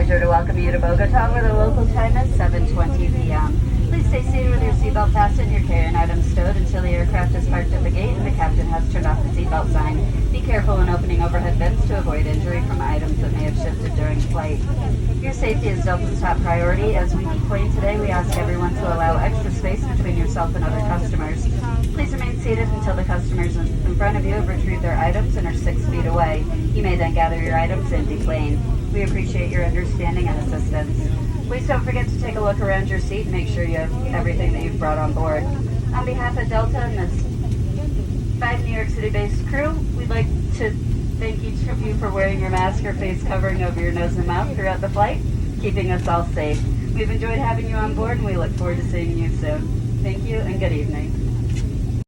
pleasure to welcome you to Bogota, where the local time is 7:20 p.m. Please stay seated with your seatbelt fastened, your carry-on items stowed until the aircraft is parked at the gate and the captain has turned off the seatbelt sign. Be careful when opening overhead bins to avoid injury from items that may have shifted during flight. Your safety is Delta's top priority. As we deplane today, we ask everyone to allow extra space between yourself and other customers. Please remain seated until the customers in front of you have retrieved their items and are 6 feet away. You may then gather your items and deplane. We appreciate your understanding and assistance. Please don't forget to take a look around your seat and make sure you have everything that you've brought on board. On behalf of Delta and this 5 New York City-based crew, we'd like to thank each of you for wearing your mask or face covering over your nose and mouth throughout the flight, keeping us all safe. We've enjoyed having you on board and we look forward to seeing you soon. Thank you and good evening.